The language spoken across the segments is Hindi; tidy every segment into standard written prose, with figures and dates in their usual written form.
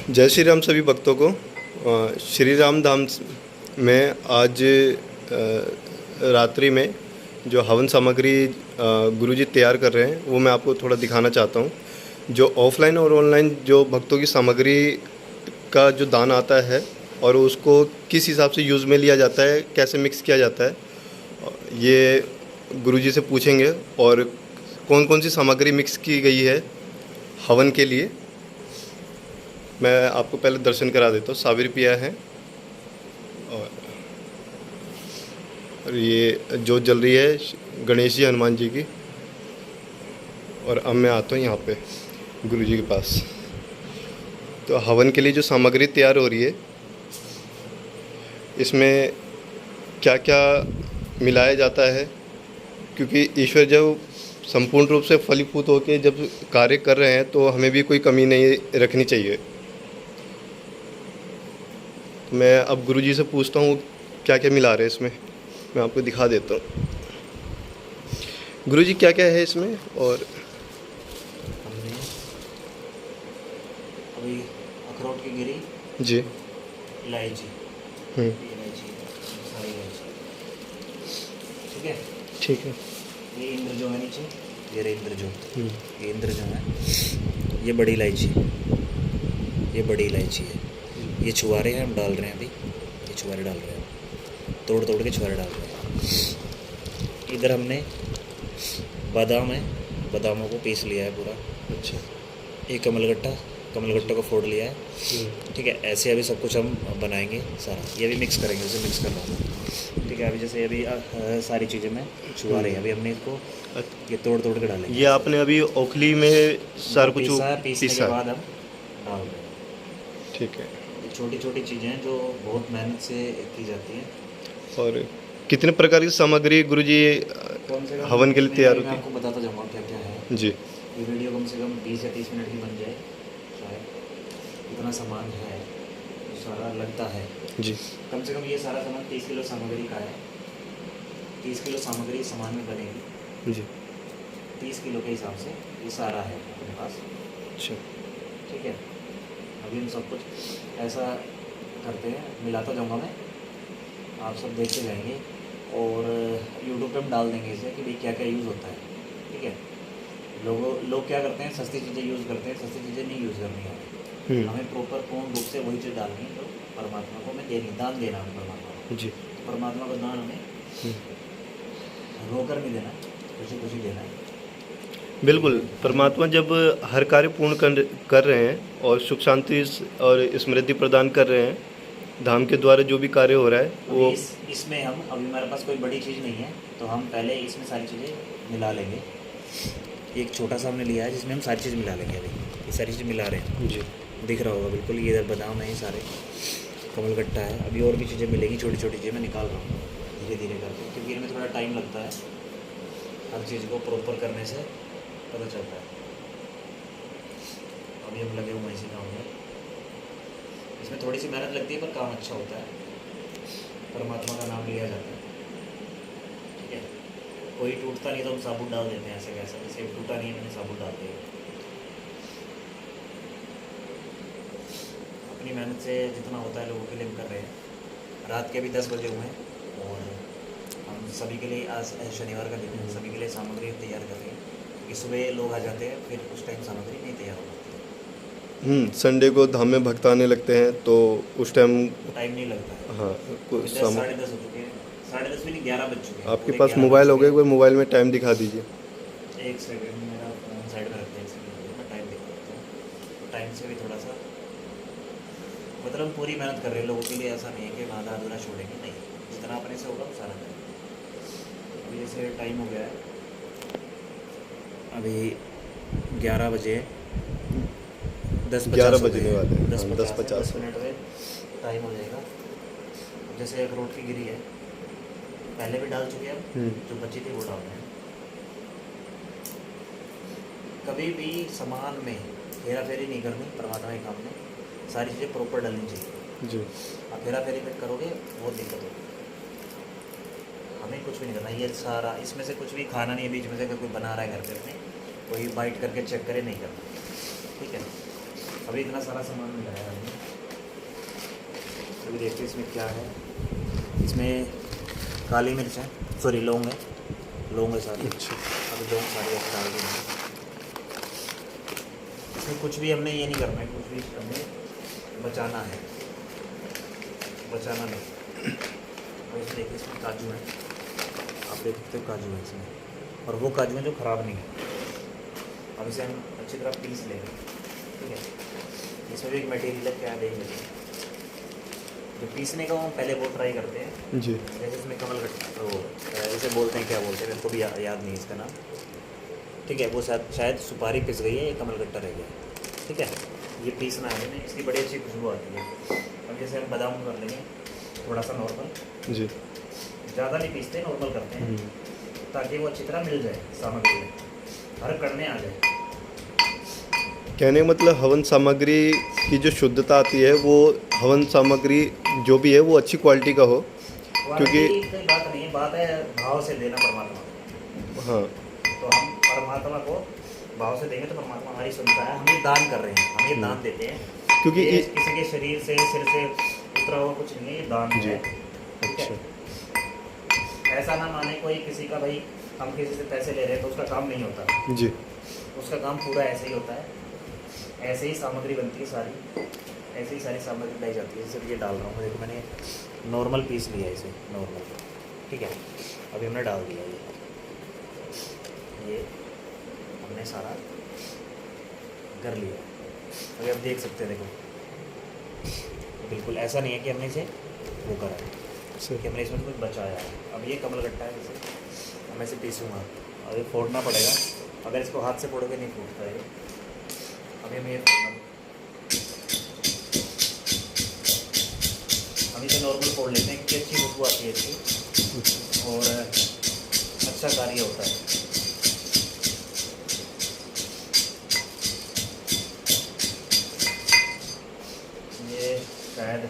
जय श्री राम सभी भक्तों को। श्री राम धाम में आज रात्रि में जो हवन सामग्री गुरुजी तैयार कर रहे हैं वो मैं आपको थोड़ा दिखाना चाहता हूँ। जो ऑफलाइन और ऑनलाइन जो भक्तों की सामग्री का जो दान आता है और उसको किस हिसाब से यूज़ में लिया जाता है, कैसे मिक्स किया जाता है, ये गुरुजी से पूछेंगे। और कौन कौन सी सामग्री मिक्स की गई है हवन के लिए, मैं आपको पहले दर्शन करा देता हूँ। साबिर पिया है और ये जोत जल रही है गणेश जी हनुमान जी की। और अब मैं आता हूँ यहाँ पे गुरु जी के पास। तो हवन के लिए जो सामग्री तैयार हो रही है, इसमें क्या क्या मिलाया जाता है, क्योंकि ईश्वर जब संपूर्ण रूप से फलीभूत होकर जब कार्य कर रहे हैं तो हमें भी कोई कमी नहीं रखनी चाहिए। मैं अब गुरुजी से पूछता हूँ क्या क्या मिला रहे हैं इसमें, मैं आपको दिखा देता हूँ। गुरुजी क्या क्या है इसमें? और हमने अभी अखरोट की गिरी जी, इलायची, इलायची, सारी इलायची, ठीक है। ठीक है। ये इंद्र जो है नीचे, ये रहे इंद्र जो, ये इंद्र जो है, ये बड़ी इलायची, ये बड़ी इलायची है। ये छुआरे हैं हम डाल रहे हैं अभी, ये छुआरे डाल रहे हैं, तोड़ तोड़ के छुआरे डाल रहे हैं। इधर हमने बादाम है, बादामों को पीस लिया है पूरा। अच्छा। एक कमलगट्टा को फोड़ लिया है, ठीक है। ऐसे अभी सब कुछ हम बनाएंगे सारा, ये भी मिक्स करेंगे, उसे मिक्स कर रहा हूँ, ठीक है। अभी जैसे अभी सारी चीज़ें में छुआ रहे हैं, अभी हमने इसको ये तोड़ तोड़ के डालेंगे। ये आपने अभी ओखली में सारा कुछ पीसने के बाद हम डाल रहे हैं, ठीक है। छोटी छोटी चीज़ें हैं जो बहुत मेहनत से की जाती हैं। और कितने प्रकार की सामग्री गुरुजी हवन के लिए तैयार होती है? आपको बताता जाऊँगा क्या क्या है जी। ये वीडियो कम से कम 20 या 30 मिनट की बन जाए शायद, इतना सामान है जो सारा लगता है जी। कम से कम ये सारा सामान 30 किलो सामग्री का है। 30 किलो सामग्री सामान में बनेगी जी। 30 किलो के हिसाब से ये सारा है अपने पास। अच्छा, ठीक है। अभी हम सब कुछ ऐसा करते हैं, मिलाता जाऊँगा मैं, आप सब देखते जाएंगे और यूट्यूब पे हम डाल देंगे इसे कि भाई क्या क्या यूज़ होता है, ठीक है। लोग क्या करते हैं, सस्ती चीज़ें यूज़ करते हैं, सस्ती चीज़ें नहीं यूज़ करनी है हमें प्रॉपर पूर्ण रूप से वही चीज़ डालनी है जो परमात्मा को हमें देनी, दान देना है परमात्मा को जी। परमात्मा का दान हमें रोकर नहीं देना, खुशी खुशी देना है। बिल्कुल। परमात्मा जब हर कार्य पूर्ण कर रहे हैं और सुख शांति और समृद्धि प्रदान कर रहे हैं, धाम के द्वारा जो भी कार्य हो रहा है वो इसमें हम अभी हमारे पास कोई बड़ी चीज़ नहीं है तो हम पहले इसमें सारी चीज़ें मिला लेंगे। एक छोटा सा हमने लिया है जिसमें हम सारी चीज़ मिला लेंगे। अभी ये सारी चीज़ मिला रहे हैं जी। दिख रहा होगा बिल्कुल। ये इधर बादाम है, ये सारे कमलगट्टा है। अभी और भी चीज़ें मिलेंगी, छोटी छोटी चीज़ें मैं निकाल रहा हूँ धीरे धीरे करके, क्योंकि इनमें थोड़ा टाइम लगता है, हर चीज़ को प्रॉपर करने से पता चलता है। अभी हम लगे हुए इसी काम में, इसमें थोड़ी सी मेहनत लगती है पर काम अच्छा होता है, परमात्मा का नाम लिया जाता है, ठीक है। कोई टूटता नहीं तो हम साबुत डाल देते हैं, ऐसे कैसा, जैसे टूटा नहीं है मैंने साबुत डाल दिया। अपनी मेहनत से जितना होता है लोगों के लिए हम कर रहे हैं। रात के भी 10 बजे हुए हैं और हम सभी के लिए, आज शनिवार का दिन है, सभी के लिए सामग्री तैयार कर रहे हैं क्योंकि सुबह लोग आ जाते हैं, फिर उस टाइम सामग्री नहीं तैयार हो पाती। संडे को धाम में भक्त आने लगते हैं तो उस टाइम नहीं लगता है। हाँ, 10 साढ़े 10 हो चुके हैं, 10:30 भी नहीं, 11 बज चुके हैं। आपके पास मोबाइल हो गए, कोई मोबाइल में टाइम दिखा दीजिए। एक सेकंड, मेरा फ़ोन साइड में रखते हैं, मैं टाइम दिखा देता हूँ। तो टाइम से भी थोड़ा सा मतलब पूरी मेहनत कर रहे हैं लोगों के लिए, ऐसा नहीं है कि आधा अधूरा छोड़ेंगे, नहीं, जितना अपने से होगा वो सारा करेंगे। अभी जैसे टाइम हो गया है, अभी 11 बजे 11 बजने वाले हैं, 10 मिनट में टाइम हो जाएगा। जैसे अखरोट की गिरी है, पहले भी डाल चुके हैं, जो बची थी वो डाल रहे हैं। कभी भी सामान में हेरा फेरी नहीं करनी, परमात्मा के काम में सारी चीज़ें प्रॉपर डालनी चाहिए जी। आप हेरा फेरी में करोगे बहुत दिक्कत होगी। हमें कुछ भी नहीं करना, ये सारा इसमें से कुछ भी खाना नहीं है, बीच में से अगर कोई बना रहा है घर पे अपने, कोई बाइट करके चेक करे, नहीं करना, ठीक है। अभी इतना सारा सामान मिलाया है हमने। अभी देखते हैं इसमें क्या है। इसमें काली मिर्च है, सॉरी लौंग है, लौंग है सारी। अच्छा। अभी लौंग सारी ऐसे डाल दी हैं। इसमें कुछ भी हमने ये नहीं करना है, कुछ भी हमें बचाना है, बचाना नहीं। और इसमें देखिए इसमें काजू है, आप देख सकते हो काजू है इसमें, और वो काजू हैं जो ख़राब नहीं है। अब इसे हम अच्छी तरह पीस लेंगे, ठीक है। इसमें भी एक मटेरियल है, क्या है देख लेंगे। जो पीसने का हम पहले वो ट्राई करते हैं। जी। जैसे इसमें कमल गट्टा वो जैसे बोलते हैं, क्या बोलते हैं मेरे को भी याद नहीं इसका नाम, ठीक है। वो शायद सुपारी पिस गई है, ये कमल गट्टा रह गया है, ठीक है। ये पीसना है हमें, इसकी बड़ी अच्छी खुशबू आती है। अब जैसे हम बादाम कर लेंगे थोड़ा सा नॉर्मल, जी। ज़्यादा नहीं पीसते, नॉर्मल करते हैं ताकि वो अच्छी तरह मिल जाए सामग्री में, हर कड़ने आ जाए। कहने का मतलब हवन सामग्री की जो शुद्धता आती है वो हवन सामग्री जो भी है वो अच्छी क्वालिटी का हो, क्योंकि कोई बात नहीं है, बात है भाव से देना परमात्मा को। हाँ तो हम परमात्मा को भाव से देंगे तो परमात्मा हमारी सुनता है। हम ये दान कर रहे हैं, हम ये दान देते हैं, क्योंकि ये किसी के शरीर से सिर से उतरा हुआ कुछ नहीं है, ये दान जी। है, ठीक है। अच्छा। ऐसा ना माने कोई किसी का, भाई हम किसी से पैसे ले रहे हैं तो उसका काम नहीं होता, जी। उसका काम पूरा ऐसे ही होता है। ऐसे ही सामग्री बनती है सारी, ऐसे ही सारी सामग्री लाई जाती है। जैसे ये डाल रहा हूँ, देखो मैंने नॉर्मल पीस लिया है इसे, नॉर्मल, ठीक है। अभी हमने डाल दिया ये हमने सारा कर लिया। अभी आप देख सकते हैं, देखो बिल्कुल ऐसा नहीं है कि हमने इसे वो करा है कि हमने इसमें कुछ बचाया है। अब ये कमल गट्टा है, जैसे मैं इसे पीसूँगा और ये फोड़ना पड़ेगा। अगर इसको हाथ से फोड़ोगे नहीं फूटता है। अभी हमें ये फोड़ना, हम इसे नॉर्मल फोड़ लेते हैं क्योंकि अच्छी खुशबू आती है इसकी और अच्छा कार्य होता है। ये शायद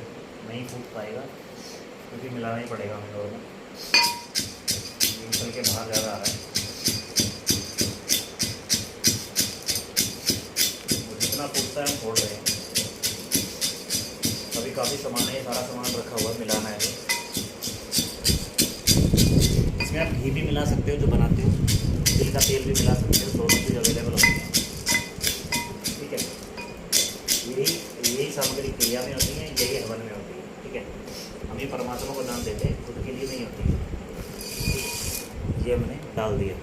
नहीं फूट पाएगा क्योंकि मिलाना ही पड़ेगा हमें नॉर्मल, निकल के बाहर ज़्यादा आ रहा है। जितना फूटता है हम फोड़ रहे हैं। अभी काफ़ी सामान है, ये सारा सामान रखा हुआ है, मिलाना है। इसमें आप घी भी मिला सकते हो जो बनाते हो, तिल का तेल भी मिला सकते हो, दोनों चीज़ अवेलेबल होती है, ठीक है। यही सामग्री क्रिया में होती है, यही हवन में होती है, ठीक है। हम ये परमात्मा को दान देते हैं, खुद के लिए नहीं होती है, ठीक है। ये हमने डाल दिया,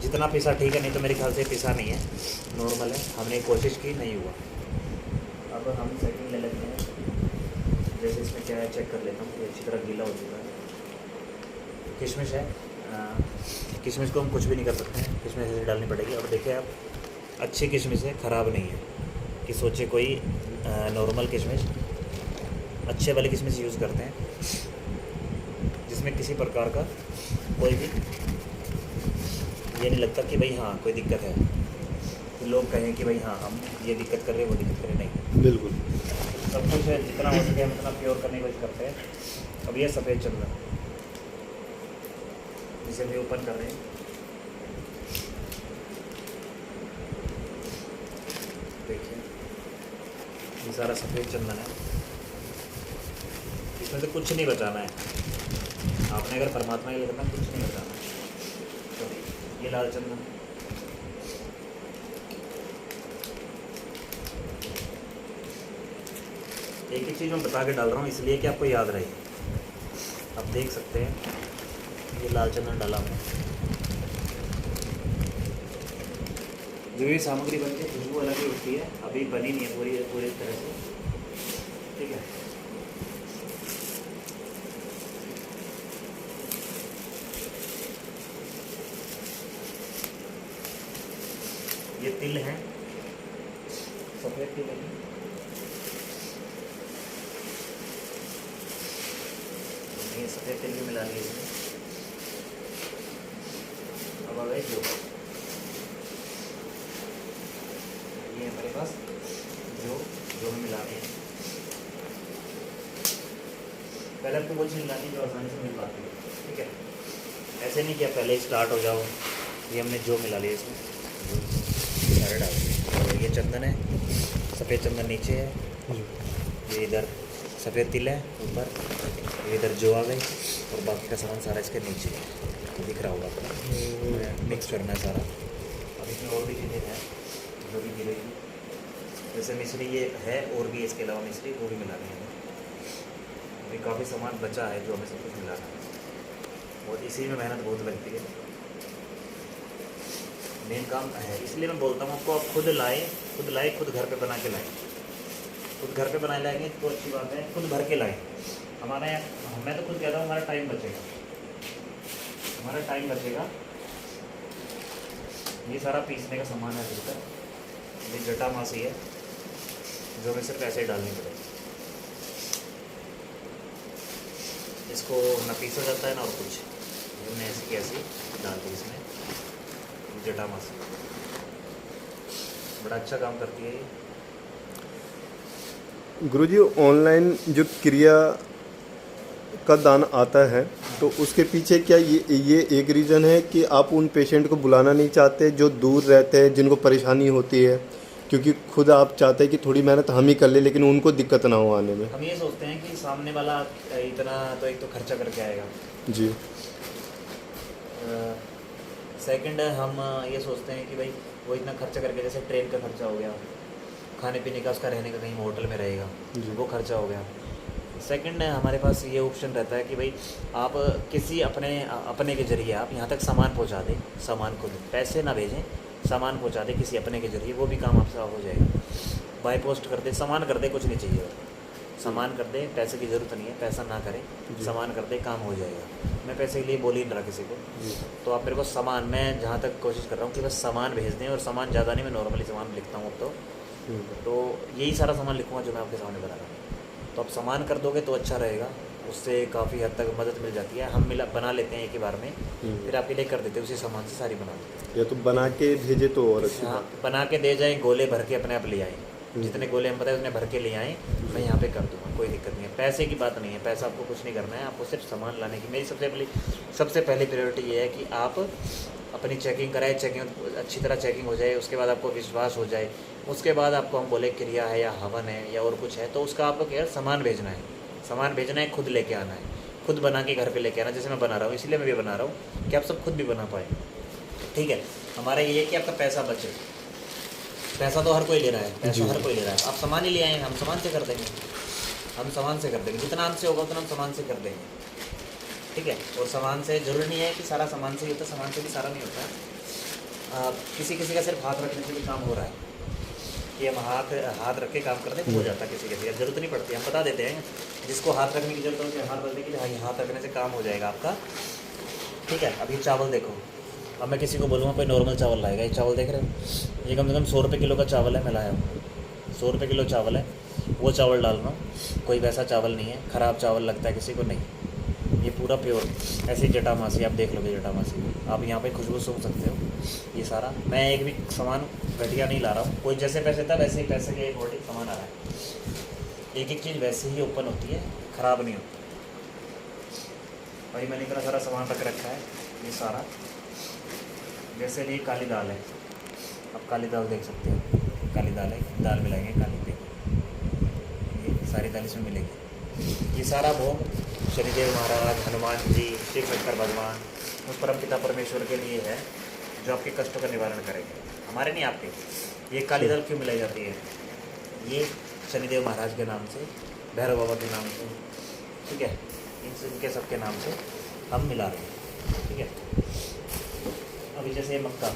जितना पिसा ठीक है, नहीं तो मेरे ख्याल से पिसा नहीं है, नॉर्मल है। हमने कोशिश की, नहीं हुआ। अब हम सेटिंग ले लेते हैं। जैसे इसमें क्या है चेक कर लेता हूँ, ये अच्छी तरह गीला हो चुका है। किशमिश है, किशमिश को हम कुछ भी नहीं कर सकते हैं, किशमिश ऐसे डालनी पड़ेगी। और देखिए आप, अच्छी किशमिश है, ख़राब नहीं है कि सोचे कोई नॉर्मल किशमिश, अच्छे वाले किशमिश यूज़ करते हैं जिसमें किसी प्रकार का कोई भी ये नहीं लगता कि भाई हाँ कोई दिक्कत है, तो लोग कहें कि भाई हाँ हम ये दिक्कत कर रहे हैं, वो दिक्कत कर रहे, नहीं। बिल्कुल सब कुछ है, जितना हो सके हम उतना प्योर करने की कोशिश करते हैं। अब ये सफ़ेद चंदन, इसे भी ओपन कर रहे हैं। देखिए ये सारा सफ़ेद चंदन है, इसमें से कुछ नहीं बचाना है। आपने अगर परमात्मा के लिए करना, कुछ नहीं बचाना है। तो ये लाल चंदन, एक एक चीज़ मैं बता के डाल रहा हूँ इसलिए कि आपको याद रहे। आप देख सकते हैं ये लाल चंदन डाला हमने। जो भी सामग्री बनती है खुशबू अलग ही होती है, अभी बनी नहीं है पूरी तरह से, ठीक है। ये तिल है, सफ़ेद तिल है। ये सफ़ेद तिल भी मिला लिए इसमें। अब आ गए जो ये हमारे पास जो हमें मिलाने हैं। पहले आपको वो चीज़ मिलानी जो आसानी से मिल पाती है, ठीक है। ऐसे नहीं कि आप पहले स्टार्ट हो जाओ। ये हमने जो मिला लिया इसमें सारे डाल दिए। और ये चंदन है, सफ़ेद चंदन नीचे है, ये इधर सफ़ेद तिल है ऊपर, ये इधर जो आ गई, और बाकी का सामान सारा इसके नीचे है, तो दिख रहा होगा आपको। मिक्स करना है सारा। अब इसमें और भी चीज़ें हैं जो भी मिलेगी, जैसे मिश्री ये है, और भी इसके अलावा मिश्री वो भी मिलानी है। अभी काफ़ी सामान बचा है जो हमें सब कुछ मिलाना है, और इसी में मेहनत बहुत लगती है, मेन काम है। इसलिए मैं बोलता हूँ आपको, आप खुद लाए, खुद घर पे बना के लाएँ। खुद घर पे बना लाएंगे तो अच्छी बात है, खुद भर के लाएँ। हमारा यहाँ, मैं तो खुद कहता हूँ, हमारा टाइम बचेगा। ये सारा पीसने का सामान है इसका, ये जटा मासी है जो हमें सिर्फ ऐसे ही डालनी पड़ेगी। इसको ना पीसा जाता है ना और कुछ, हमने ऐसी कैसी डाल दी इसमें जटा मासी। बड़ा अच्छा काम करती है ये। गुरुजी, ऑनलाइन जो क्रिया का दान आता है तो उसके पीछे क्या ये एक रीज़न है कि आप उन पेशेंट को बुलाना नहीं चाहते जो दूर रहते हैं, जिनको परेशानी होती है, क्योंकि खुद आप चाहते हैं कि थोड़ी मेहनत हम ही कर ले लेकिन उनको दिक्कत ना हो आने में? हम ये सोचते हैं कि सामने वाला इतना तो एक तो खर्चा करके आएगा जी। सेकंड हम ये सोचते हैं कि भाई वो इतना खर्चा करके, जैसे ट्रेन का खर्चा हो गया, खाने पीने का, उसका रहने का कहीं होटल में रहेगा, वो खर्चा हो गया। सेकंड हमारे पास ये ऑप्शन रहता है कि भाई आप किसी अपने के ज़रिए आप यहाँ तक सामान पहुँचा दें, सामान खुद, पैसे ना भेजें, सामान पहुँचा दे किसी अपने के ज़रिए, वो भी काम आपसे हो जाएगा। बाई पोस्ट कर दे, सामान कर दे, कुछ नहीं चाहिए, सामान कर दे, पैसे की ज़रूरत नहीं है, पैसा ना करें, सामान कर दे, काम हो जाएगा। मैं पैसे के लिए बोल ही नहीं रहा किसी को, तो आप मेरे को सामान, मैं जहाँ तक कोशिश कर रहा हूँ कि बस सामान भेज दें, और सामान ज़्यादा नहीं, मैं नॉर्मली सामान लिखता हूँ अब तो यही सारा सामान लिखूँगा जो मैं आपके सामने बता रहा हूँ। तो आप सामान कर दोगे तो अच्छा रहेगा, उससे काफ़ी हद तक मदद मिल जाती है। हम बना लेते हैं एक ही बार में, फिर आपके लिए कर देते हैं, उसी सामान से सारी बना देते हैं। या तो बना के भेजे तो और अच्छी हाँ, बात। बना के दे जाएँ, गोले भर के अपने आप ले आएँ, जितने गोले हम बताए उतने भर के ले आएँ, मैं यहाँ पे कर दूँगा, कोई दिक्कत नहीं है। पैसे की बात नहीं है, पैसा आपको कुछ नहीं करना है, आपको सिर्फ सामान लाने की। मेरी सबसे पहली प्रायोरिटी ये है कि आप अपनी चेकिंग कराए, चेकिंग अच्छी तरह चेकिंग हो जाए, उसके बाद आपको विश्वास हो जाए, उसके बाद आपको हम बोले क्रिया है या हवन है या और कुछ है, तो उसका आपको क्या सामान भेजना है, सामान भेजना है, खुद लेके आना है, खुद बना के घर पे लेके आना। जैसे मैं बना रहा हूँ, इसलिए मैं भी बना रहा हूँ कि आप सब खुद भी बना पाए। ठीक है, हमारा ये है कि आपका पैसा बचे। पैसा तो हर कोई ले रहा है, पैसा हर कोई ले रहा है, आप सामान ही ले आए, हम सामान से कर देंगे, जितना हमसे होगा उतना हम सामान से कर देंगे। ठीक है, और सामान से जरूरी नहीं है कि सारा सामान से ही होता है, सामान से भी सारा नहीं होता है। किसी का सिर्फ हाथ रखने से भी काम हो रहा है, कि हम हाथ रख के काम करते हैं, हो जाता है। किसी का जरूरत नहीं पड़ती, हम बता देते हैं जिसको हाथ रखने की जरूरत होती है, हाथ रख देंगे, हाँ, हाथ रखने से काम हो जाएगा आपका। ठीक है, अभी चावल देखो, अब मैं किसी को बोलूँगा कोई नॉर्मल चावल लाएगा, ये चावल देख रहे हो, ये कम से कम 100 रुपये किलो का चावल है, मैं लाया हूँ 100 रुपये किलो चावल है, वो चावल डाल रहा हूँ। कोई वैसा चावल नहीं है, ख़राब चावल लगता है किसी को, नहीं, ये पूरा प्योर। ऐसी जटा मासी आप देख लोगे, जटा मासी आप यहाँ पे खुशबू सूंघ सकते हो। ये सारा, मैं एक भी सामान घटिया नहीं ला रहा हूँ, कोई जैसे पैसे था वैसे ही पैसे के अकॉर्डिंग सामान आ रहा है। एक चीज़ वैसे ही ओपन होती है, ख़राब नहीं होती। भाई मैंने इतना सारा सामान रख रखा है, ये सारा, जैसे ये काली दाल है, आप काली दाल देख सकते हो, काली दाल है, दाल मिलाएंगे काली पे, ये सारी दाल इसमें मिलेगी। ये सारा भोग शनिदेव महाराज, हनुमान जी, शिव शंकर भगवान, उस परम पिता परमेश्वर के लिए है जो आपके कष्टों का निवारण करेंगे, हमारे नहीं आपके। ये काली दाल क्यों मिलाई जाती है? ये शनिदेव महाराज के नाम से, भैरव बाबा के नाम से, ठीक है, इनके सबके नाम से हम मिला रहे हैं। ठीक है, अभी जैसे ये मक्का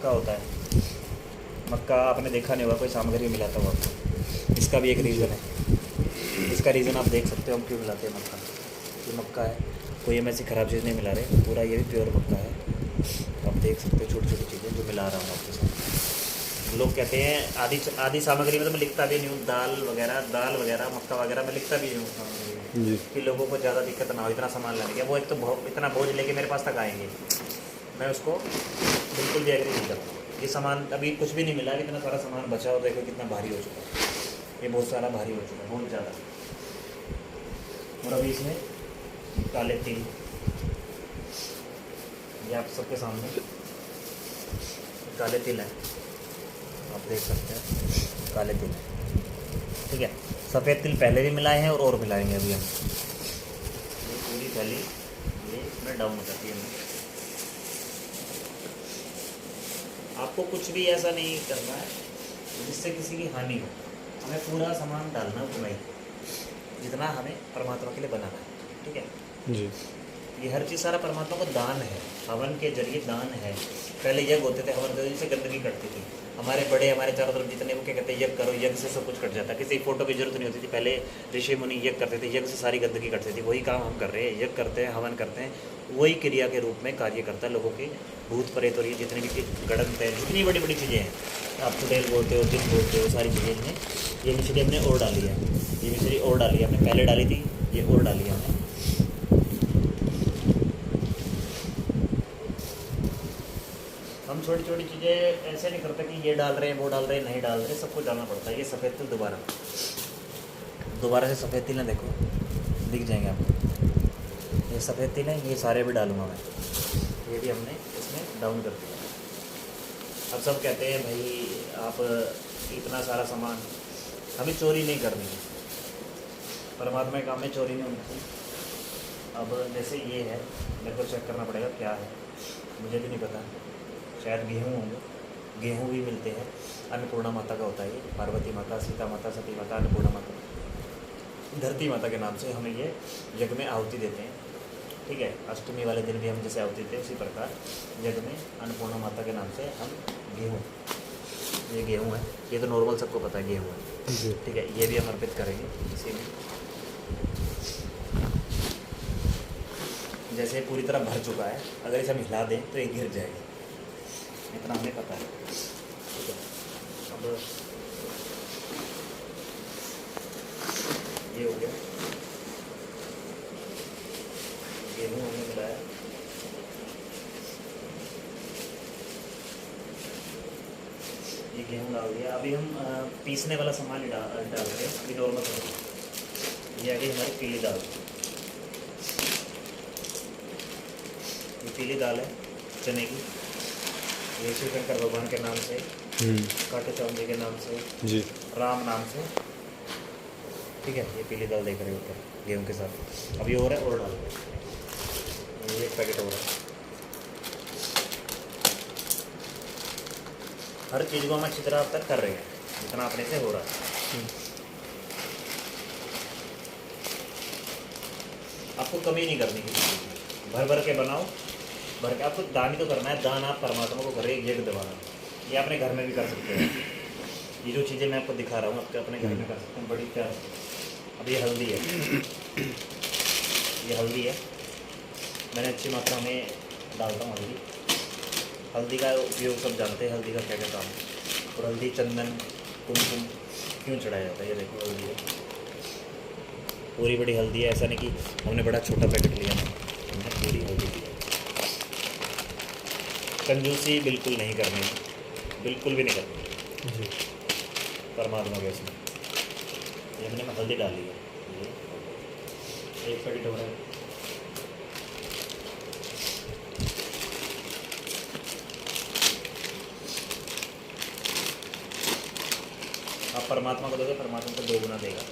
होता है, मक्का आपने देखा नहीं होगा, कोई सामग्री मिलाता हुआ आपको, इसका भी एक रीज़न है। इसका रीज़न आप देख सकते हो हम क्यों मिलाते हैं मक्का। ये मक्का है, कोई हम ऐसी ख़राब चीज़ नहीं मिला रहे, पूरा ये भी प्योर मक्का है। आप देख सकते हो छोटी छोटी चीज़ें जो मिला रहा हूँ आपके साथ। लोग कहते हैं आदि सामग्री में, तो मैं लिखता भी नहीं हूँ, दाल वगैरह मक्का वगैरह मैं लिखता भी नहीं हूँ सामग्री, कि लोगों को ज़्यादा दिक्कत ना हो इतना सामान लाने की। वो एक तो इतना बोझ लेके मेरे पास तक आएंगे, मैं उसको बिल्कुल भी एग्री नहीं करता। ये सामान अभी कुछ भी नहीं मिला, इतना सारा सामान बचा, और देखो कितना भारी हो चुका है, ये बहुत सारा भारी हो चुका है, बहुत ज़्यादा। और अभी इसमें काले तिल, ये आप सबके सामने काले तिल हैं, आप देख सकते हैं काले तिल हैं, ठीक है। सफ़ेद तिल पहले भी मिलाए हैं और मिलाएंगे अभी हम। ये पूरी थैली ये इसमें डाउन हो जाती है। आपको कुछ भी ऐसा नहीं करना है जिससे किसी की हानि हो, हमें पूरा सामान डालना उतना ही जितना हमें परमात्मा के लिए बनाना है, ठीक है जी। ये हर चीज़ सारा परमात्मा को दान है, हवन के जरिए दान है। पहले यज्ञ होते थे, हवन के जरिए से गंदगी कटती थी। हमारे बड़े हमारे चारों तरफ जितने वो क्या कहते हैं, यज्ञ करो, यज्ञ से सब कुछ कट जाता है, किसी फोटो की जरूरत नहीं होती थी। पहले ऋषि मुनि यज्ञ करते थे, यज्ञ से सारी गंदगी कटती थी। वही काम हम कर रहे हैं, यज्ञ करते हैं, हवन करते हैं, वही क्रिया के रूप में कार्य करता है लोगों के भूत प्रेत और ये जितने भी गणंत है, जितनी बड़ी बड़ी चीज़ें हैं, आप चुड़ैल बोलते हो, जिन बोलते हो, सारी चीज़ें इनमें ये मिश्री हमने और डाली है, ये मिश्री और डाली है हमने, पहले डाली थी, ये और डाली है हमने। हम छोटी छोटी चीज़ें ऐसे नहीं करते कि ये डाल रहे हैं, वो डाल रहे हैं, नहीं डाल रहे, सबको डालना पड़ता है। ये सफ़ेद तिल दोबारा से सफ़ेद तिल ना देखो, दिख जाएंगे आपको। ये सफ़ेद तिल हैं, ये सारे भी डालूंगा मैं, ये भी हमने इसमें डाउन कर दिया। अब सब कहते हैं भाई आप इतना सारा सामान, हमें चोरी नहीं करनी है, परमात्मा के काम में चोरी नहीं होनी चाहिए। अब जैसे ये है, मेरे को चेक करना पड़ेगा क्या है, मुझे भी नहीं पता, शायद गेहूँ होंगे, गेहूँ भी मिलते हैं। अन्नपूर्णा माता का होता है ये, पार्वती माता, सीता माता, सती माता, अन्नपूर्णा माता, धरती माता के नाम से हमें ये यज्ञ में आहुति देते हैं, ठीक है। अष्टमी वाले दिन भी हम जैसे आहुति देते हैं, उसी प्रकार यज्ञ में अन्नपूर्णा माता के नाम से हम गेहूँ, ये गेहूँ है, ये तो नॉर्मल सबको पता है गेहूँ है, ठीक है। ये भी हम अर्पित करेंगे इसी में। जैसे पूरी तरह भर चुका है, अगर इसे हम हिला दें तो ये गिर जाएगी, इतना हमें पता है, ठीक है। अब ये हो गया, गेहूँ हमने मिलाया, ये गेहूँ डाल दिया। अभी हम पीसने वाला सामान डाल रहे हैं, अभी नॉर्मल हो। ये आ गई हमारी पीली दाल, ये पीली दाल है चने की, ये शिव शंकर भगवान के नाम से, काटे चौम जी के नाम से, जी। राम नाम से, ठीक है। ये पीली दाल देख रहे हो ऊपर गेहूँ के साथ। अभी और है, और डाल, ये एक पैकेट और है। हर चीज़ को हम अच्छी तरह अब तक कर रहे हैं, जितना अपने से हो रहा है। आपको कमी नहीं करनी किसी चीज़ की, भर भर के बनाओ, भर के। आपको दान ही तो करना है, दान आप परमात्मा को कर रहे हैं, यज्ञ दबाना। ये अपने घर में भी कर सकते हैं, ये जो चीज़ें मैं आपको दिखा रहा हूँ आपके अपने घर में कर सकते हैं, बड़ी प्यार। अब ये हल्दी है, ये हल्दी है, मैंने अच्छी मात्रा में डालता हूँ हल्दी। हल्दी का उपयोग सब जानते हैं, हल्दी का क्या क्या काम है। और हल्दी, चंदन, कुमकुम क्यों चढ़ाया जाता है, ये देखो हल्दी है, पूरी बड़ी हल्दी है। ऐसा नहीं कि हमने बड़ा छोटा पैकेट लिया, हमने पूरी हल्दी ली है। कंजूसी बिल्कुल नहीं करनी, बिल्कुल भी नहीं करनी जी, परमात्मा के उसमें। ये हमने हल्दी डाली है, ये एक पैकेट हो रहा है। आप परमात्मा को दोगे, परमात्मा को 2 गुना देगा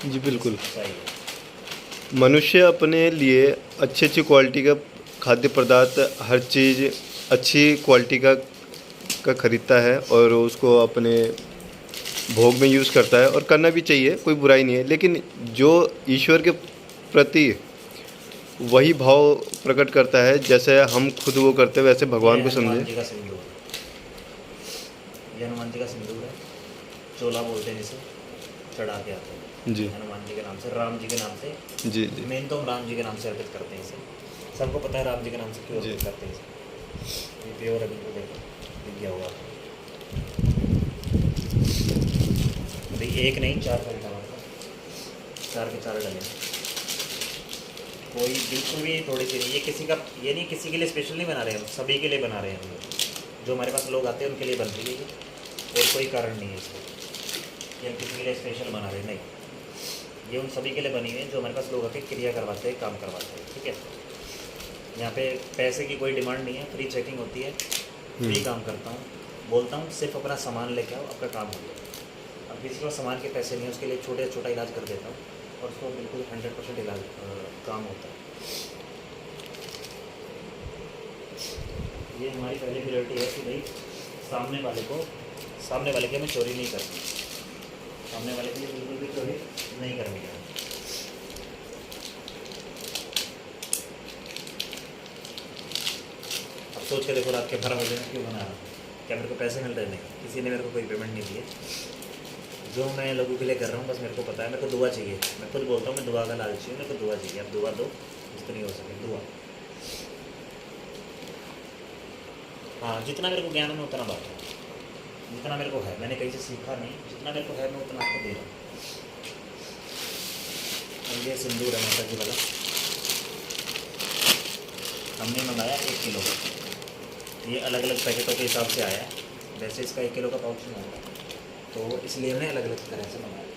जी बिल्कुल। सही है। मनुष्य अपने लिए अच्छी अच्छी क्वालिटी का खाद्य पदार्थ, हर चीज़ अच्छी क्वालिटी का खरीदता है और उसको अपने भोग में यूज़ करता है, और करना भी चाहिए, कोई बुराई नहीं है। लेकिन जो ईश्वर के प्रति वही भाव प्रकट करता है, जैसे हम खुद वो करते हैं वैसे भगवान को हनुमान समझे। जी का सिंदूर, ये हनुमान जी का सिंदूर है, चोला बोलते हैं जिसे, चढ़ा के आते हैं जी हनुमान जी के नाम से, राम जी के नाम से। जी जी मेन तो हम राम जी के नाम से अर्पित करते हैं इसे, सबको पता है राम जी के नाम से क्यों जी। अर्पित करते हैं इसे। ये प्योर अभी तो देखो दिख गया होगा, अभी एक नहीं 4 पैकेट हमारे पास, 4 के 4 डले। कोई बिल्कुल भी थोड़ी सी नहीं, ये किसी का, ये नहीं किसी के लिए स्पेशल नहीं बना रहे हैं, हम सभी के लिए बना रहे हैं। हम जो हमारे पास लोग आते हैं उनके लिए बन रही है ये, और कोई कारण नहीं है इसको कि हम किसी के लिए स्पेशल बना रहे हैं, नहीं। ये उन सभी के लिए बनी हुई है जो हमारे पास लोग आके क्रिया करवाते हैं, काम करवाते हैं, ठीक है। यहाँ पे पैसे की कोई डिमांड नहीं है, फ्री चेकिंग होती है, फ्री काम करता हूँ, बोलता हूँ सिर्फ अपना सामान लेके आओ, आपका काम हो गया। अब किसी को सामान के पैसे नहीं है, उसके लिए छोटे से छोटा इलाज कर देता हूँ और उसको बिल्कुल 100% इलाज काम होता है। ये हमारी पहली प्रायोरिटी है कि भाई सामने वाले की हमें चोरी नहीं करनी, सामने वाले के लिए बिल्कुल भी चोरी नहीं करनी है। अब सोच के देखो रात के 12 बजे में क्यों बना रहा हूँ, क्या मेरे को पैसे मिल रहे? नहीं, किसी ने मेरे को कोई पेमेंट नहीं दिए। जो मैं लोगों के लिए कर रहा हूँ बस मेरे को पता है, मेरे को दुआ चाहिए। मैं खुद बोलता हूँ मैं दुआ का लालची हूँ, मेरे को दुआ चाहिए। अब दुआ दो जितनी हो सके दुआ। हाँ, जितना मेरे को ज्ञान है मैं उतना बांट रहा हूँ, जितना मेरे को है। मैंने कहीं से सीखा नहीं, जितना मेरे को है मैं उतना आपको दे रहा हूँ। और ये सिंदूर है माता जी वाला, हमने मंगाया 1 किलो का। ये अलग अलग पैकेटों के हिसाब से आया है, वैसे इसका 1 किलो का पाउच नहीं होगा, तो इसलिए हमने अलग अलग तरह से मंगाया।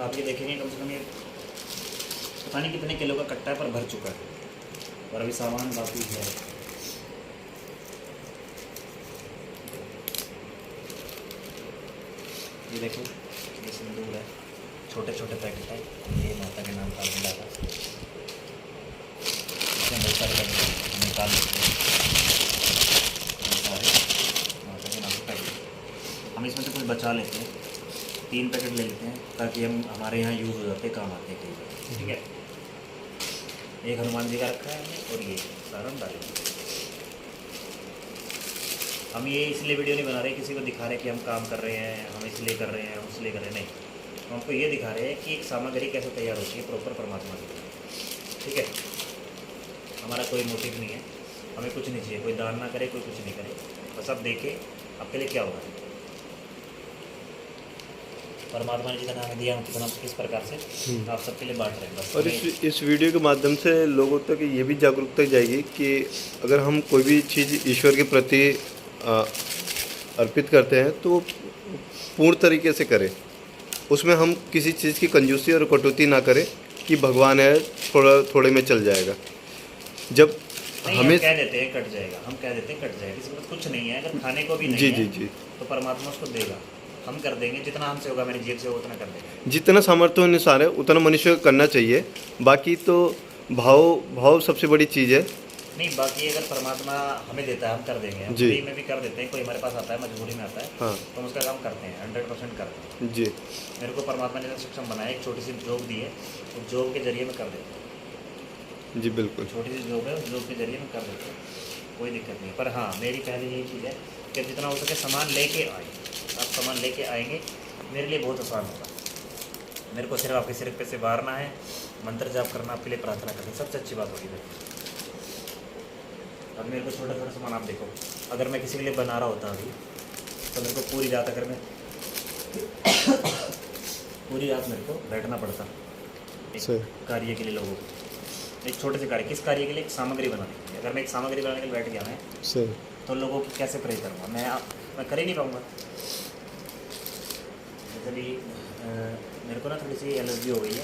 आप ये देखेंगे कम से कम ये पता नहीं कितने किलो का कट्टा है, पर भर चुका है और अभी सामान बाकी है। ये देखो, ये सिंदूर है, छोटे छोटे पैकेट है। ये माता के नाम का डाला, इसमें बहुत सारे पैकेट निकाल लेते हैं, सारे माता के नाम के पैकेट। हम इसमें से कुछ बचा लेते हैं, 3 पैकेट ले लेते हैं ताकि हम हमारे यहाँ यूज़ हो जाते, काम आते हैं कई बार। ठीक है, एक हनुमान जी का रखा है हमने और ये सारा हम डालेंगे। हम ये इसलिए वीडियो नहीं बना रहे किसी को दिखा रहे कि हम काम कर रहे हैं, हम इसलिए कर रहे हैं, हम इसलिए कर रहे हैं, नहीं। हम आपको ये दिखा रहे हैं कि एक सामग्री कैसे तैयार होती है प्रॉपर परमात्मा के लिए। ठीक है, हमारा कोई मोटिव नहीं है, हमें कुछ नहीं चाहिए, कोई दान ना करे, कोई कुछ नहीं करे, बस आप देखें आपके लिए क्या होगा। परमात्मा ने जितना हमें दिया हम कितना किस प्रकार से आप सबके लिए बांट रहे हैं बस। और इस वीडियो के माध्यम से लोगों तक ये भी जागरूकता जाएगी कि अगर हम कोई भी चीज़ ईश्वर के प्रति अर्पित करते हैं तो पूर्ण तरीके से करें, उसमें हम किसी चीज़ की कंजूसी और कटौती ना करें कि भगवान है थोड़े में चल जाएगा। जब हमें कह देते हैं कट जाएगा, हम कह देते हैं कट जाएगा, किसी को कुछ नहीं है, अगर खाने को भी नहीं है जी तो परमात्मा उसको देगा, हम कर देंगे जितना हमसे होगा, मेरी जेब से होगा उतना कर देंगे। जितना सामर्थ्य अनुसार है उतना मनुष्य को करना चाहिए। बाकी तो भाव सबसे बड़ी चीज़ है। नहीं, बाकी अगर परमात्मा हमें देता है हम कर देंगे, हम फ्री में भी कर देते हैं। कोई हमारे पास आता है मजबूरी में आता है, हाँ, तो हम उसका काम करते हैं, 100% करते हैं। जी, मेरे को परमात्मा ने सक्षम बनाया, एक छोटी सी जॉब दी है, उस जॉब के जरिए मैं कर देता हूँ। जी बिल्कुल, छोटी सी जॉब है, उस जॉब के जरिए मैं कर देता हूँ, कोई दिक्कत नहीं। पर हाँ, मेरी पहले यही चीज़ है कि जितना हो सके सामान लेके आए। आप सामान लेके आएंगे मेरे लिए बहुत आसान होगा। मेरे को सिर्फ आपके सिर पे से मारना है, मंत्र जाप करना, आपके लिए प्रार्थना करनी, सबसे अच्छी बात होगी मेरे। अब मेरे को छोटा छोटा सामान आप देखो, अगर मैं किसी के लिए बना रहा होता अभी तो मेरे को पूरी रात मेरे को बैठना पड़ता एक कार्य के लिए, लोगों को एक छोटे से कार्य, किस कार्य के लिए? एक सामग्री बनाने के लिए। अगर मैं एक सामग्री बनाने के लिए बैठ गया मैं तो लोगों की कैसे प्रे करूँगा? मैं कर ही नहीं पाऊँगा। जैसे भी मेरे को ना थोड़ी सी एलर्जी हो गई है।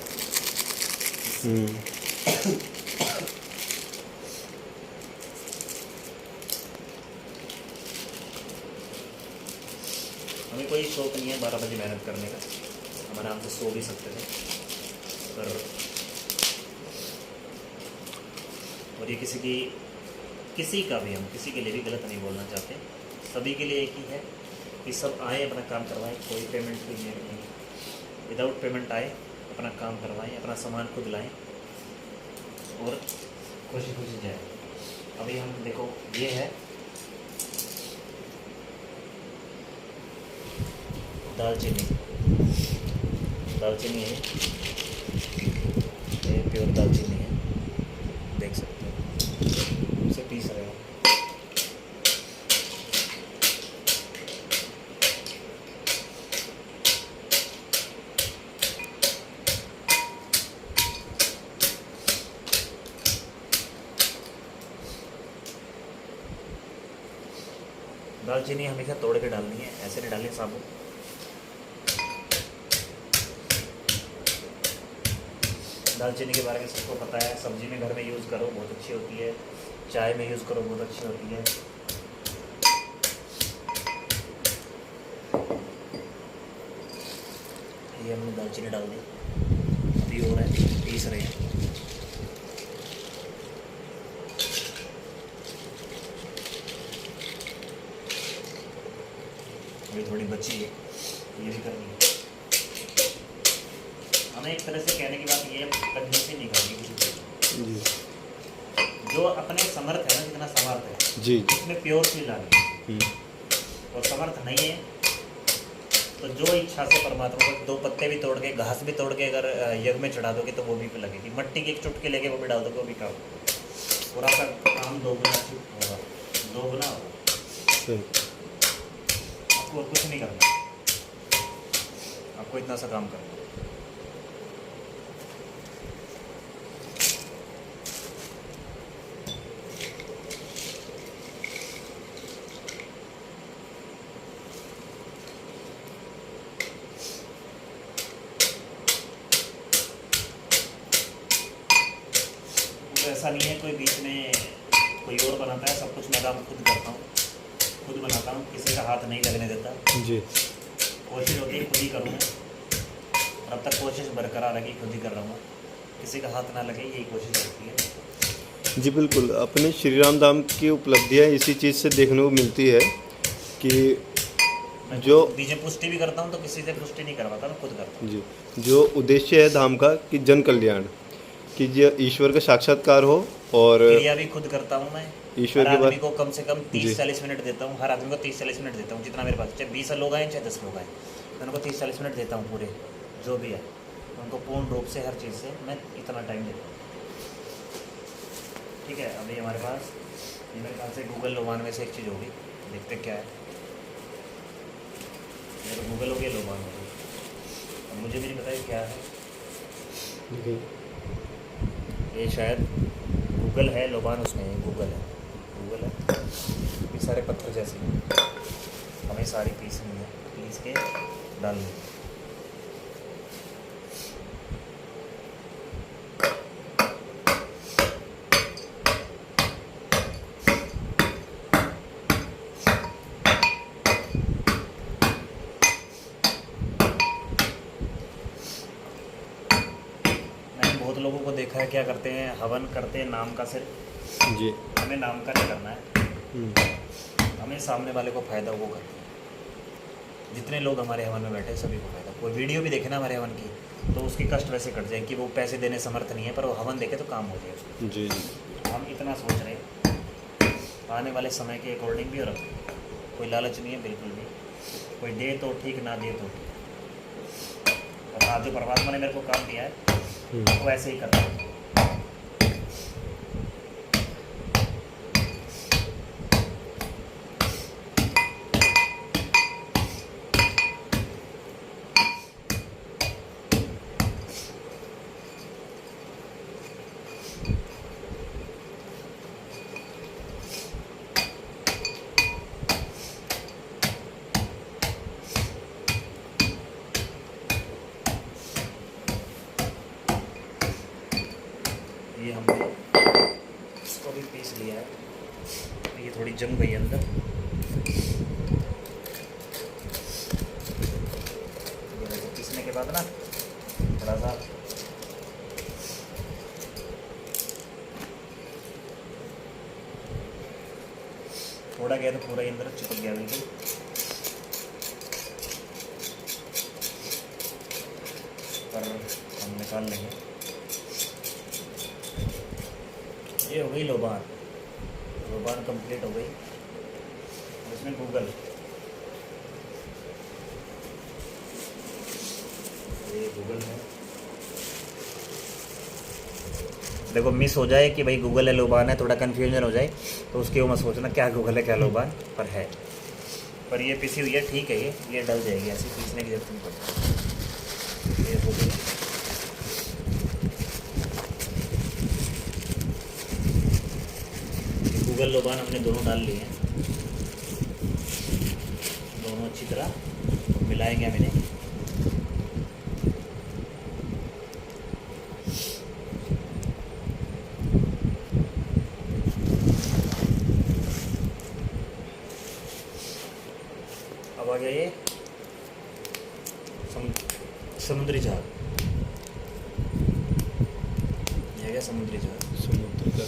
हमें कोई शौक नहीं है 12 बजे मेहनत करने का, हम आराम से सो भी सकते थे, पर और ये किसी का भी, हम किसी के लिए भी गलत नहीं बोलना चाहते। सभी के लिए एक ही है कि सब आए अपना काम करवाएं, कोई पेमेंट भी नहीं, विदाउट पेमेंट आए अपना काम करवाएं, अपना सामान खुद लाएं और खुशी खुशी जाए। अभी हम देखो, ये है दालचीनी है, ये प्योर दालचीनी है, देख सकते हो, उसे पीस रहे हो। दालचीनी हमेशा तोड़ के डालनी है, ऐसे नहीं डालनी साबुत। दालचीनी के बारे में सबको पता है, सब्जी में घर में यूज़ करो बहुत अच्छी होती है, चाय में यूज़ करो बहुत अच्छी होती है। ये हमने दालचीनी डाल दी, अभी हो रहा है, पीस रहे हैं। अभी थोड़ी बची है, ये भी करनी है हमें। एक तरह से कहने की बात ये है, कंजूसी नहीं करनी किसी चीज़ में। जी जो अपने समर्थ है ना, जितना समर्थ है जी उसमें प्योर फील आनी है। और समर्थ नहीं है तो जो इच्छा से परमात्मा को 2 पत्ते भी तोड़ के, घास भी तोड़ के अगर यज्ञ में चढ़ा दोगे तो वो भी लगेगी। मट्टी की एक चुटकी लेके वो भी डाल दोगे, वो भी काम और आपका काम दोगुना होगा, दोगुना होगा। सही। आपको और कुछ नहीं करना, आपको इतना सा काम करना है। तो ऐसा नहीं है कोई बीच में कोई और बनाता है, सब कुछ मैं काम खुद करता हूँ, खुद बनाता हूँ, किसी का हाथ नहीं लगने देता। जी कोशिश होती है खुद ही करूँ और अब तक कोशिश बरकरार है कि खुद ही कर रहा हूँ, किसी का हाथ ना लगे, यही कोशिश होती है। जी बिल्कुल, अपने श्री राम धाम की उपलब्धियाँ इसी चीज़ से देखने को मिलती है कि मैं जो बीजे पुष्टि भी करता हूँ तो किसी से पुष्टि नहीं करवाता, मैं खुद करता हूँ। जी जो उद्देश्य है धाम का कि जन कल्याण, कि ये ईश्वर का साक्षात्कार हो और क्रिया भी खुद करता हूँ मैं। ईश्वर हर के बाद आदमी को कम से कम जी। 30-40 मिनट देता हूँ, हर आदमी को 30-40 मिनट देता हूँ, जितना मेरे पास, चाहे 20 लोग आए चाहे 10 लोग आए, मैं उनको 30-40 मिनट देता हूँ पूरे, जो भी है उनको पूर्ण रूप से हर चीज़ से मैं इतना टाइम देता हूँ। ठीक है, अभी हमारे पास ये मेरे ख्याल से गूगल लोबान में से एक चीज़ होगी, देखते क्या है। ये तो गूगल हो गया, लोबान हो गई, अब मुझे भी नहीं पता ये क्या है। ये शायद गूगल है, लोबान उसमें है, गूगल है, गूगल है। ये सारे पत्थर जैसे हैं, हमें सारी पीसनी है, पीस के डालनी है। मैंने बहुत लोगों को देखा है क्या करते हैं, हवन करते हैं नाम का सिर्फ। जी हमें नाम का नहीं करना है, हमें सामने वाले को फ़ायदा वो करना है। जितने लोग हमारे हवन में बैठे सभी को फायदा। कोई वीडियो भी देखे ना हमारे हवन की तो उसकी कष्ट वैसे कट जाए कि वो पैसे देने समर्थ नहीं है, पर वो हवन देखे तो काम हो जाए उसको। जी जी हम इतना सोच रहे हैं आने वाले समय के अकॉर्डिंग भी, और कोई लालच नहीं है बिल्कुल भी। कोई दे तो ठीक, ना दे तो ठीक। और आज जो परमात्मा ने मेरे को काम दिया है वो ऐसे ही करना है। ये हमने इसको भी पीस लिया है, ये थोड़ी जम गई अंदर। ये देखो पीसने के बाद ना थोड़ा सा थोड़ा गया तो पूरा ही अंदर चिपक गया बिल्कुल। पर हम निकाल लेंगे। ये हो गई लोबान, लोबान कंप्लीट हो गई। और इसमें गूगल, ये गूगल है। देखो मिस हो जाए कि भाई गूगल है लोबान है, थोड़ा कन्फ्यूजन हो जाए तो उसकी वो मत सोचना क्या गूगल है क्या लोबान, पर है। पर ये पिसी हुई है, ठीक है, ये डल जाएगी, ऐसी पीसने की जरूरत नहीं पड़ती। ये हो गई। गूगल लोबान हमने दोनों डाल लिए हैं, दोनों अच्छी तरह मिलाएंगे हम इन्हें। अब आ गया ये समुद्री जहाज, ये क्या समुद्री जहाज। समुद्र का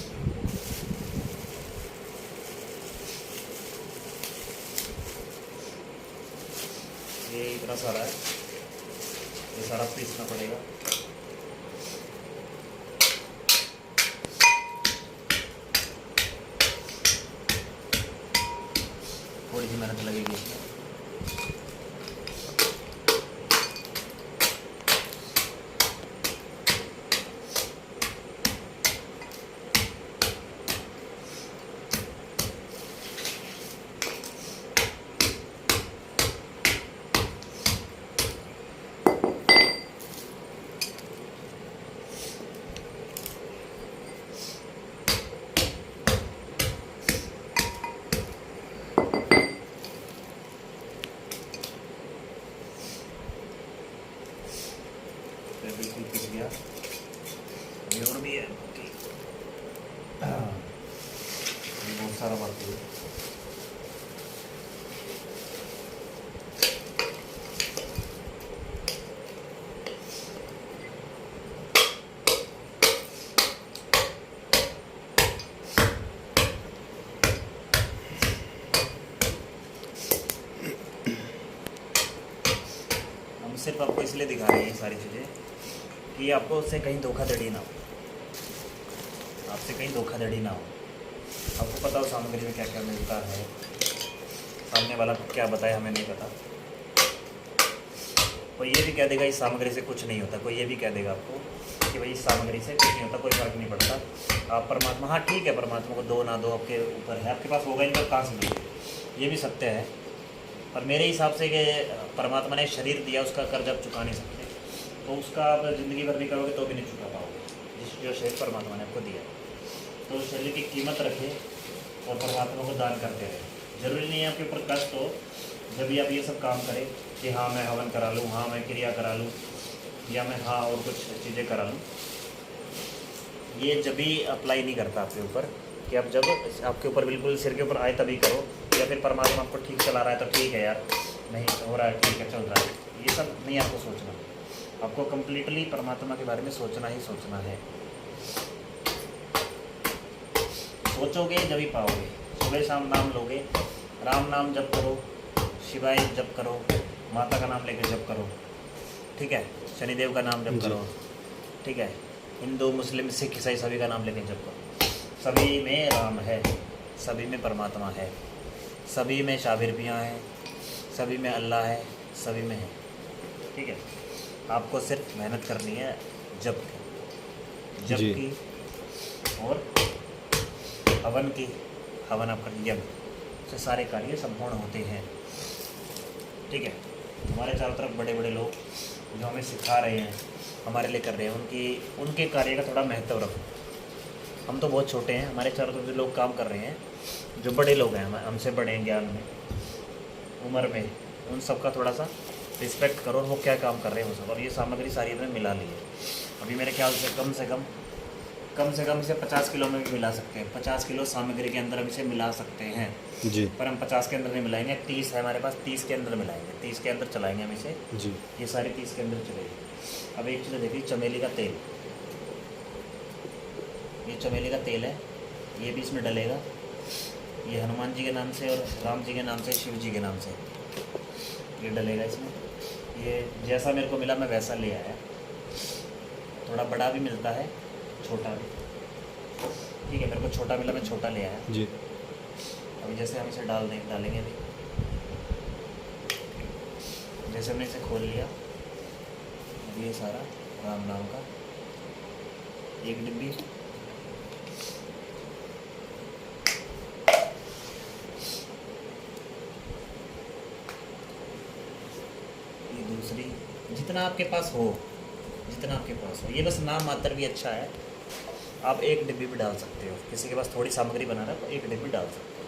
ये इतना सारा है, ये सारा पीसना पड़ेगा। थोड़ी सी मेहनत लगेगी इसमें। बिल्कुल पिस गया, अभी और भी है बाकी। बहुत सारा बाकी है। हम सिर्फ आपको इसलिए दिखा रहे हैं ये सारी चीज़ें कि आपको उससे कहीं धोखाधड़ी ना हो, आपसे कहीं धोखाधड़ी ना हो। आपको पता हो सामग्री में क्या क्या मिलता है, सामने वाला क्या बताए हमें नहीं पता। कोई ये भी कह देगा इस सामग्री से कुछ नहीं होता, कोई ये भी कह देगा आपको कि भाई इस सामग्री से कुछ नहीं होता, कोई फ़र्क नहीं पड़ता। आप परमात्मा, हाँ ठीक है, परमात्मा को दो ना दो आपके ऊपर है, आपके पास होगा ही तो कहाँ से मिलेगा, ये भी सत्य है। पर मेरे हिसाब से कि परमात्मा ने शरीर दिया, उसका कर्ज आप चुका नहीं सकते, तो उसका आप ज़िंदगी भर नहीं करोगे तो भी नहीं चुका पाओगे, जो शरीर परमात्मा ने आपको दिया। तो शरीर की कीमत रखें और परमात्मा को दान करते रहें। ज़रूरी नहीं है आपके ऊपर कष्ट हो जब भी आप ये सब काम करें कि हाँ मैं हवन करा लूँ, हाँ मैं क्रिया करा लूँ, या मैं हाँ और कुछ चीज़ें करा लूँ। ये जब भी अप्लाई नहीं करता आपके ऊपर कि आप जब आपके ऊपर बिल्कुल सिर के ऊपर आए तभी करो, या फिर परमात्मा आपको ठीक चला रहा है तो ठीक है यार, नहीं हो रहा है ठीक है चल रहा है, ये सब नहीं आपको सोचना। आपको कम्प्लीटली परमात्मा के बारे में सोचना ही सोचना है। सोचोगे जब ही पाओगे। सुबह शाम नाम लोगे, राम नाम जप करो, शिवाय जप करो, माता का नाम लेकर जप करो, ठीक है, शनिदेव का नाम जप करो, ठीक है, हिंदू मुस्लिम सिख ईसाई सभी का नाम लेकर जप करो। सभी में राम है, सभी में परमात्मा है, सभी में शाबिरबियाँ हैं, सभी में अल्लाह है, सभी में है, ठीक है। आपको सिर्फ मेहनत करनी है, जप की और हवन की। हवन आपका यज्ञ से सारे कार्य संपूर्ण होते हैं, ठीक है। हमारे चारों तरफ बड़े बड़े लोग जो हमें सिखा रहे हैं, हमारे लिए कर रहे हैं, उनके कार्य का थोड़ा महत्व रखो। हम तो बहुत छोटे हैं, हमारे चारों तरफ जो लोग काम कर रहे हैं, जो बड़े लोग हैं, हमसे बड़े हैं ज्ञान में, उम्र में, उन सबका थोड़ा सा रिस्पेक्ट करो। और वो क्या काम कर रहे हैं वो सब, और ये सामग्री सारी हमने मिला ली है। अभी मेरे ख्याल से कम से कम इसे 50 किलो में भी मिला सकते हैं। 50 किलो सामग्री के अंदर हम इसे मिला सकते हैं जी। पर हम 50 के अंदर नहीं मिलाएंगे। 30 है हमारे पास, 30 के अंदर मिलाएंगे, 30 के अंदर चलाएंगे हम इसे जी। ये सारी 30 के अंदर चलेगी। अब एक चीज़ देखिए, चमेली का तेल, ये चमेली का तेल है, ये भी इसमें डलेगा। ये हनुमान जी के नाम से और राम जी के नाम से, शिव जी के नाम से ये डलेगा इसमें। ये जैसा मेरे को मिला मैं वैसा ले आया, थोड़ा बड़ा भी मिलता है, छोटा भी, ठीक है। मेरे को छोटा मिला, मैं छोटा ले आया जी। अभी जैसे हम इसे डालेंगे अभी, जैसे हमने इसे खोल लिया, अब ये सारा राम नाम का एक डिब्बी, ये दूसरी, जितना आपके पास हो, ये बस नाम मात्र भी अच्छा है। आप एक डिब्बी भी डाल सकते हो, किसी के पास थोड़ी सामग्री बना रहा है तो एक डिब्बी डाल सकते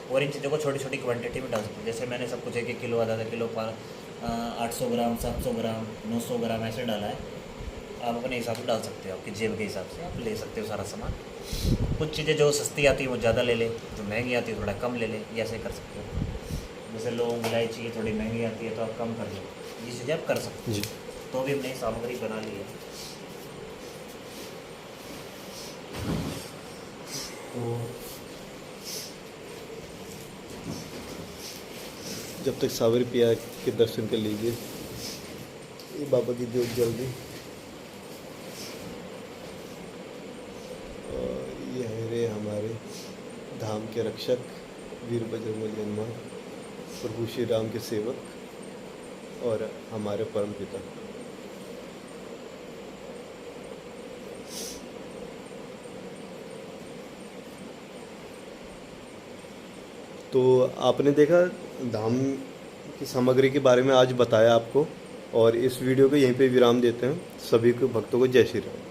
हो। और इन चीज़ों को छोटी छोटी क्वांटिटी में डाल सकते हो। जैसे मैंने सब कुछ 1-1 किलो, आधा किलो, 800 ग्राम, 700 ग्राम, 900 ग्राम ऐसे डाला है। आप अपने हिसाब से डाल सकते हो, आपकी जेब के हिसाब से आप ले सकते हो सारा सामान। कुछ चीज़ें जो सस्ती आती है वो ज़्यादा ले ले, जो महंगी आती है थोड़ा कम ले ले, ये ऐसे कर सकते हो। जैसे लौंग इलायची थोड़ी महंगी आती है तो आप कम कर लो, ये चीज़ें आप कर सकते जी। हैं। तो अभी हमने सामग्री बना ली है। तो जब तक सावरी पिया के दर्शन कर लीजिए, ये बाबा की ज्योत जल रही। और ये है रे हमारे धाम के रक्षक वीर बजरंगबली हनुमान, प्रभु श्री राम के सेवक और हमारे परम पिता। तो आपने देखा धाम की सामग्री के बारे में आज बताया आपको, और इस वीडियो को यहीं पे विराम देते हैं। सभी को भक्तों को जय श्री राम।